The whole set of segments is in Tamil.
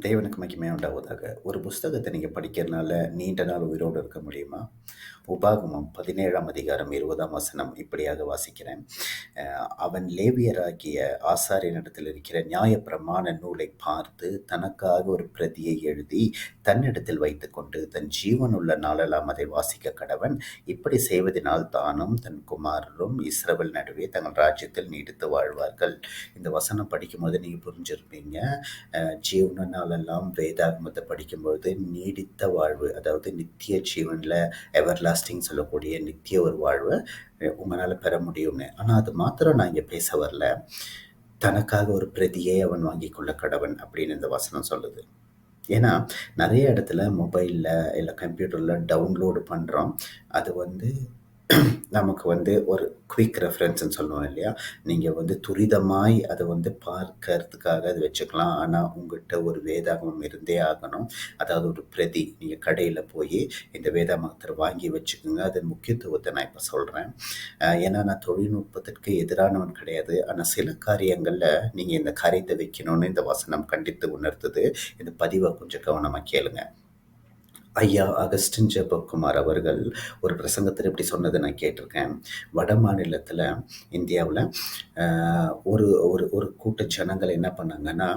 தேவனுக்கு மகிமை உண்டாவதாக. ஒரு புஸ்தகத்தை நீங்க படிக்கிறனால நீண்ட நாள் உயிரோடு இருக்க முடியுமா? உபாகமம் 17ஆம் அதிகாரம் 20ஆம் வசனம் இப்படியாக வாசிக்கிறேன். அவன் லேவியராகிய ஆசாரியனிடத்தில் இருக்கிற நியாயப்பிரமாண நூலை பார்த்து தனக்காக ஒரு பிரதியை எழுதி தன்னிடத்தில் வைத்துக்கொண்டு தன் ஜீவனுள்ள நாளெல்லாம் அதை வாசிக்க கடவன். இப்படி செய்வதனால் தானும் தன் குமாரரும் இஸ்ரவேல் நடுவே தங்கள் ராஜ்யத்தில் நீடித்து வாழ்வார்கள். இந்த வசனம் படிக்கும்போது நீங்க புரிஞ்சிருப்பீங்க. ஜீவனாலெல்லாம் வேதாகமத்தை படிக்கும்பொழுது நீடித்த வாழ்வு, அதாவது நித்திய ஜீவனில் எவர்லாஸ்டிங் சொல்லக்கூடிய நித்திய ஒரு வாழ்வை உங்களால் பெற முடியும்னு. ஆனால் அது மாத்திரம் நான் இங்கே பேச வரல. தனக்காக ஒரு பிரதியை அவன் வாங்கி கொள்ள கடவன் அப்படின்னு இந்த வசனம் சொல்லுது. ஏன்னா நிறைய இடத்துல மொபைலில் இல்லை கம்ப்யூட்டரில் டவுன்லோடு பண்ணுறோம். அது நமக்கு ஒரு குயிக் ரெஃபரன்ஸ்ன்னு சொல்லுவோம் இல்லையா? நீங்கள் துரிதமாய் அதை பார்க்கறதுக்காக அது வச்சுக்கலாம். ஆனால் உங்கள்கிட்ட ஒரு வேதாகமம் இருந்தே ஆகணும். அதாவது ஒரு பிரதி நீங்கள் கடையில் போய் இந்த வேதாகமத்தை வாங்கி வச்சுக்கோங்க. அதன் முக்கியத்துவத்தை நான் இப்போ சொல்கிறேன். ஏன்னா நான் தொழில்நுட்பத்திற்கு எதிரானவன் கிடையாது. ஆனால் சில காரியங்களில் நீங்கள் இந்த காரியத்தை வைக்கணும்னு இந்த வசனம் கண்டித்து உணர்த்துது. இந்த பதிவை கொஞ்சம் கவனமாக கேளுங்க. ஐயா அகஸ்டின் ஜெபக்குமார் அவர்கள் ஒரு பிரசங்கத்தில் இப்படி சொன்னதை நான் கேட்டிருக்கேன். வட மாநிலத்தில் இந்தியாவில் ஒரு ஒரு ஒரு கூட்ட ஜனங்கள் என்ன பண்ணாங்கன்னா,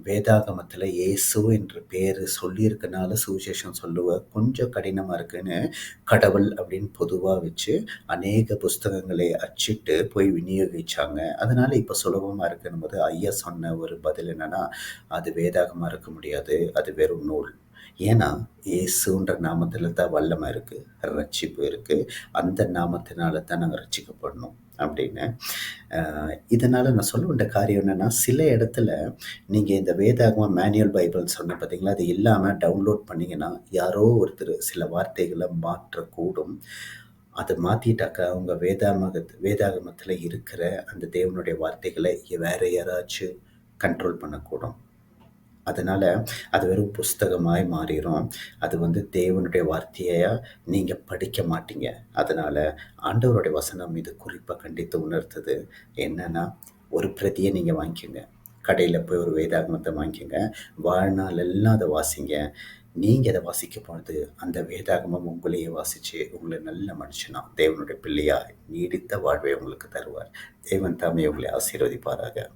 வேதாகமத்தில் இயேசு என்ற பேர் சொல்லியிருக்கனால சுவிசேஷம் சொல்லுவ கொஞ்சம் கடினமாக இருக்குன்னு கடவுள் அப்படின்னு பொதுவாக வச்சு அநேக புஸ்தகங்களை அச்சிட்டு போய் விநியோகிச்சாங்க. அதனால இப்போ சுலபமாக இருக்குன்னு போது ஐயா சொன்ன ஒரு பதில் என்னன்னா, அது வேதாகமாக இருக்க முடியாது, அது வெறும் நூல். ஏன்னா இயேசுன்ற நாமத்தில் தான் வல்லமை இருக்குது, ரட்சிப்பு இருக்குது. அந்த நாமத்தினால தான் நாங்கள் ரட்சிக்கப்படணும் அப்படின்னு. இதனால் நான் சொல்ல வேண்டிய காரியம் என்னென்னா, சில இடத்துல நீங்கள் இந்த வேதாகம மேனுவல் பைபிள் சொன்ன பார்த்தீங்களா, அது இல்லாமல் டவுன்லோட் பண்ணிங்கன்னா யாரோ ஒருத்தர் சில வார்த்தைகளை மாற்றக்கூடும். அதை மாற்றிட்டாக்கா அவங்க வேதாகமத்தில் இருக்கிற அந்த தேவனுடைய வார்த்தைகளை வேறு யாராச்சும் கண்ட்ரோல் பண்ணக்கூடும். அதனால் அது வெறும் புஸ்தகமாய் மாறிடும். அது தேவனுடைய வார்த்தையாக நீங்கள் படிக்க மாட்டீங்க. அதனால் ஆண்டவருடைய வசனம் இது குறிப்பாக கண்டித்து உணர்த்துது. என்னென்னா, ஒரு பிரதியை நீங்கள் வாங்கிக்கோங்க. கடையில் போய் ஒரு வேதாகமத்தை வாங்கிக்கோங்க. வாழ்நாள் எல்லாம் அதை வாசிங்க. நீங்கள் அதை வாசிக்கும் பொழுது அந்த வேதாகமம் உங்களையே வாசித்து உங்களை நல்ல மனுஷனா தேவனுடைய பிள்ளையாக நீடித்த வாழ்வை உங்களுக்கு தருவார். தேவன் தாமே உங்களை ஆசீர்வதிப்பாராக.